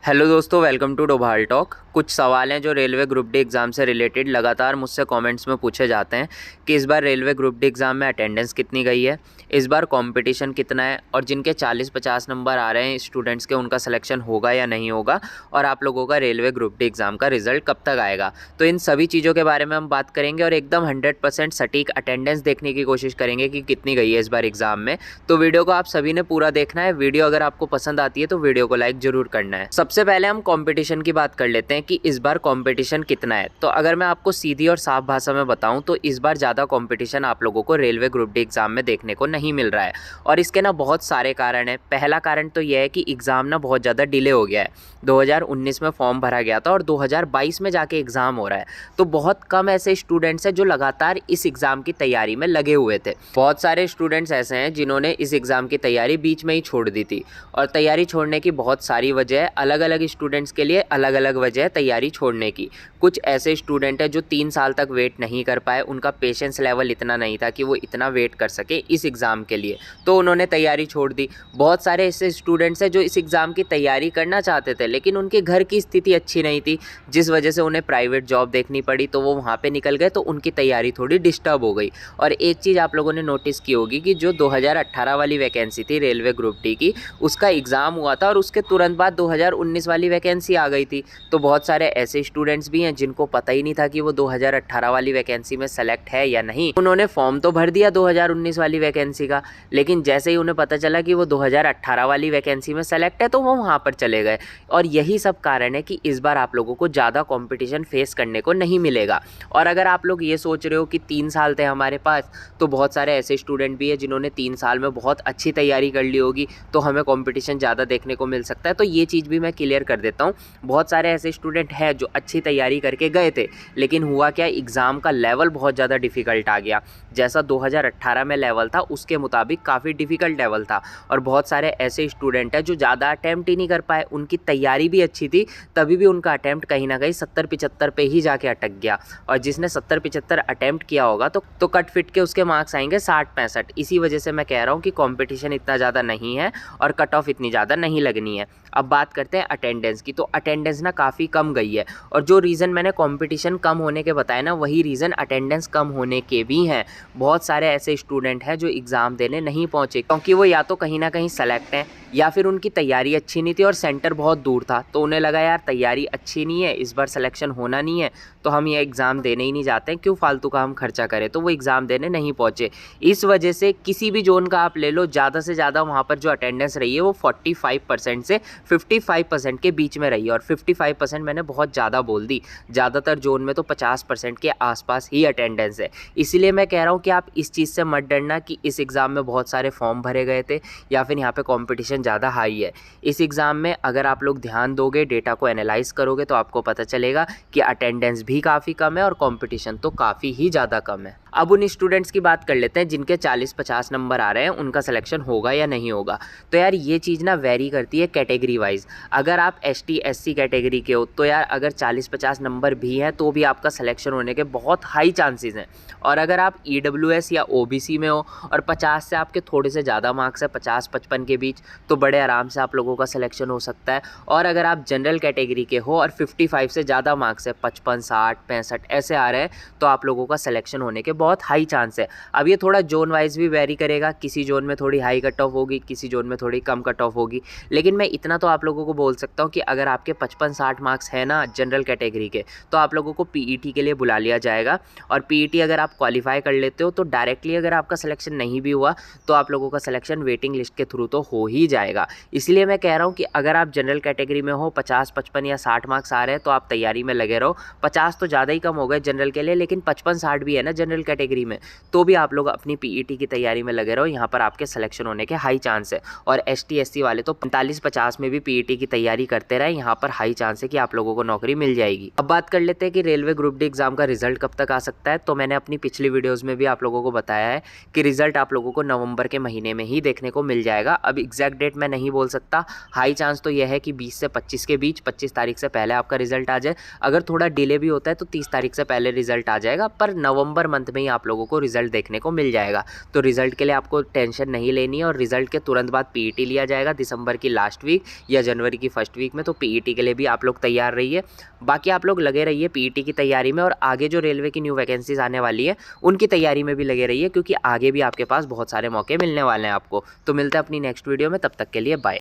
Hello दोस्तों, welcome to Doval talk. कुछ सवाल हैं जो रेलवे ग्रुप डी एग्ज़ाम से रिलेटेड लगातार मुझसे कमेंट्स में पूछे जाते हैं कि इस बार रेलवे ग्रुप डी एग्ज़ाम में अटेंडेंस कितनी गई है, इस बार कंपटीशन कितना है और जिनके 40-50 नंबर आ रहे हैं स्टूडेंट्स के, उनका सिलेक्शन होगा या नहीं होगा, और आप लोगों का रेलवे ग्रुप डी एग्ज़ाम का रिजल्ट कब तक आएगा। तो इन सभी चीज़ों के बारे में हम बात करेंगे और एकदम 100% सटीक अटेंडेंस देखने की कोशिश करेंगे कि कितनी गई है इस बार एग्ज़ाम में। तो वीडियो को आप सभी ने पूरा देखना है। वीडियो अगर आपको पसंद आती है तो वीडियो को लाइक ज़रूर करना है। सबसे पहले हम कंपटीशन की बात कर लेते हैं कि इस बार कंपटीशन कितना है। तो अगर मैं आपको सीधी और साफ भाषा में बताऊं तो इस बार ज़्यादा कंपटीशन आप लोगों को रेलवे ग्रुप डी एग्ज़ाम में देखने को नहीं मिल रहा है और इसके ना बहुत सारे कारण हैं। पहला कारण तो यह है कि एग्ज़ाम ना बहुत ज़्यादा डिले हो गया है। 2019 में फॉर्म भरा गया था और 2022 में जाके एग्ज़ाम हो रहा है, तो बहुत कम ऐसे स्टूडेंट्स हैं जो लगातार इस एग्ज़ाम की तैयारी में लगे हुए थे। बहुत सारे स्टूडेंट्स ऐसे हैं जिन्होंने इस एग्ज़ाम की तैयारी बीच में ही छोड़ दी थी और तैयारी छोड़ने की बहुत सारी वजह है। अलग अलग स्टूडेंट्स के लिए अलग अलग वजह है तैयारी छोड़ने की। कुछ ऐसे स्टूडेंट हैं जो 3 साल तक वेट नहीं कर पाए, उनका पेशेंस लेवल इतना नहीं था कि वो इतना वेट कर सके इस एग्ज़ाम के लिए, तो उन्होंने तैयारी छोड़ दी। बहुत सारे ऐसे स्टूडेंट्स हैं जो इस एग्ज़ाम की तैयारी करना चाहते थे लेकिन उनके घर की स्थिति अच्छी नहीं थी, जिस वजह से उन्हें प्राइवेट जॉब देखनी पड़ी, तो वो वहाँ पे निकल गए, तो उनकी तैयारी थोड़ी डिस्टर्ब हो गई। और एक चीज़ आप लोगों ने नोटिस की होगी कि जो 2018 वाली वैकेंसी थी रेलवे ग्रुप डी की, उसका एग्ज़ाम हुआ था और उसके तुरंत बाद 2019 वाली वैकेंसी आ गई थी। तो बहुत सारे ऐसे स्टूडेंट्स भी हैं जिनको पता ही नहीं था कि वो 2018 वाली वैकेंसी में सेलेक्ट है या नहीं। उन्होंने फॉर्म तो भर दिया 2019 वाली वैकेंसी का, लेकिन जैसे ही उन्हें पता चला कि वो 2018 वाली वैकेंसी में सेलेक्ट है तो वो वहाँ पर चले गए। और यही सब कारण है कि इस बार आप लोगों को ज़्यादा कंपटीशन फेस करने को नहीं मिलेगा। और अगर आप लोग ये सोच रहे हो कि 3 साल थे हमारे पास, तो बहुत सारे ऐसे स्टूडेंट भी हैं जिन्होंने 3 साल में बहुत अच्छी तैयारी कर ली होगी, तो हमें कंपटीशन ज़्यादा देखने को मिल सकता है। तो ये चीज़ भी मैं क्लियर कर देता हूँ। बहुत सारे ऐसे स्टूडेंट हैं जो अच्छी तैयारी करके गए थे, लेकिन हुआ क्या, एग्ज़ाम का लेवल बहुत ज़्यादा डिफ़िकल्ट आ गया। जैसा 2018 में लेवल था उसके मुताबिक काफ़ी डिफ़िकल्ट लेवल था। और बहुत सारे ऐसे स्टूडेंट हैं जो ज़्यादा अटैम्प्ट ही नहीं कर पाए, उनकी तैयारी भी अच्छी थी, तभी भी उनका अटैम्प्ट कहीं ना कहीं 70-75 पे ही जाके अटक गया। और जिसने 70-75 अटैम्प्ट किया होगा तो कट फिट के उसके मार्क्स आएंगे 60-65। इसी वजह से मैं कह रहा हूँ कि कंपटीशन इतना ज़्यादा नहीं है और कट ऑफ इतनी ज़्यादा नहीं लगनी है। अब बात करते हैं अटेंडेंस की। तो अटेंडेंस ना काफ़ी कम गई है और जो रीज़न मैंने कंपटीशन कम होने के बताए ना, वही रीज़न अटेंडेंस कम होने के भी हैं। बहुत सारे ऐसे स्टूडेंट हैं जो एग्ज़ाम देने नहीं पहुँचे क्योंकि वो या तो कहीं ना कहीं सेलेक्ट हैं या फिर उनकी तैयारी अच्छी नहीं थी और सेंटर बहुत दूर था, तो उन्हें लगा यार तैयारी अच्छी नहीं है, इस बार सिलेक्शन होना नहीं है, तो हम ये एग्ज़ाम देने ही नहीं जाते हैं, क्यों फालतू का हम खर्चा करें, तो वो एग्ज़ाम देने नहीं पहुँचे। इस वजह से किसी भी जोन का आप ले लो, ज़्यादा से ज़्यादा वहाँ पर जो अटेंडेंस रही है वो 45% से 55% के बीच में रही है। और 55% मैंने बहुत ज़्यादा बोल दी, ज़्यादातर जोन में तो 50% के आसपास ही अटेंडेंस है। इसलिए मैं कह रहा हूँ कि आप इस चीज़ से मत डरना कि इस एग्ज़ाम में बहुत सारे फॉर्म भरे गए थे या फिर यहाँ पे कंपटीशन ज़्यादा हाई है। इस एग्ज़ाम में अगर आप लोग ध्यान दोगे, डेटा को एनालाइज करोगे, तो आपको पता चलेगा कि अटेंडेंस भी काफ़ी कम है और कंपटीशन तो काफ़ी ही ज़्यादा कम है। अब उन स्टूडेंट्स की बात कर लेते हैं जिनके 40-50 नंबर आ रहे हैं, उनका सिलेक्शन होगा या नहीं होगा। तो यार ये चीज़ ना वेरी करती है कैटेगरी वाइज। अगर आप ST SC कैटेगरी के हो तो यार अगर 40-50 नंबर भी हैं तो भी आपका सिलेक्शन होने के बहुत हाई चांसेस हैं। और अगर आप EWS या OBC में हो और 50 से आपके थोड़े से ज़्यादा मार्क्स है, 50-55 के बीच, तो बड़े आराम से आप लोगों का सिलेक्शन हो सकता है। और अगर आप जनरल कैटेगरी के हो और 55 से ज़्यादा मार्क्स है, 55, 60, 65 ऐसे आ रहे हैं, तो आप लोगों का सिलेक्शन होने के बहुत हाई चांस है। अब ये थोड़ा जोन वाइज भी वेरी करेगा, किसी जोन में थोड़ी हाई कट ऑफ होगी, किसी जोन में थोड़ी कम कट ऑफ होगी, लेकिन मैं इतना तो आप लोगों को बोल सकता हूँ कि अगर आपके 55-60 मार्क्स है ना जनरल कैटेगरी के, तो आप लोगों को PET के लिए बुला लिया जाएगा। और PET अगर आप क्वालिफाई कर लेते हो तो डायरेक्टली अगर आपका सिलेक्शन नहीं भी हुआ तो आप लोगों का सिलेक्शन वेटिंग लिस्ट के थ्रू तो हो ही जाएगा। इसलिए मैं कह रहा हूँ कि अगर आप जनरल कैटेगरी में हो, 50, 55 या 60 मार्क्स आ रहे हैं, तो आप तैयारी में लगे रहो। 50 तो ज़्यादा ही कम हो गए जनरल के लिए, लेकिन 55-60 भी है ना जनरल कैटेगरी में, तो भी आप लोग अपनी PET की तैयारी में लगे रहो, यहाँ पर आपके सिलेक्शन होने के हाई चांस है। और ST SC वाले तो 45-50 में भी PET की तैयारी करते रहे, यहाँ पर हाई चांस है कि आप लोगों को नौकरी मिल जाएगी। अब बात कर लेते हैं कि रेलवे ग्रुप डी एग्जाम का रिजल्ट कब तक आ सकता है। तो मैंने अपनी पिछली वीडियोज़ में भी आप लोगों को बताया है कि रिजल्ट आप लोगों को नवंबर के महीने में ही देखने को मिल जाएगा। अब एग्जैक्ट डेट मैं नहीं बोल सकता, हाई चांस तो यह है कि 20 से 25 के बीच, 25 तारीख से पहले आपका रिजल्ट आ जाए। अगर थोड़ा डिले भी होता है तो 30 तारीख से पहले रिजल्ट आ जाएगा, पर नवंबर मंथ में ही आप लोगों को रिजल्ट देखने को मिल जाएगा। तो रिजल्ट के लिए आपको टेंशन नहीं लेनी है और रिजल्ट के तुरंत बाद पीईटी लिया जाएगा दिसंबर की लास्ट वीक या जनवरी की फर्स्ट वीक में। तो पीईटी के लिए भी आप लोग तैयार रहिए। बाकी आप लोग लगे रहिए पीईटी की तैयारी में और आगे जो रेलवे की न्यू वैकेंसीज आने वाली है उनकी तैयारी में भी लगे रहिए, क्योंकि आगे भी आपके पास बहुत सारे मौके मिलने वाले हैं आपको। तो मिलते हैं अपनी नेक्स्ट वीडियो में, तब तक के लिए बाय।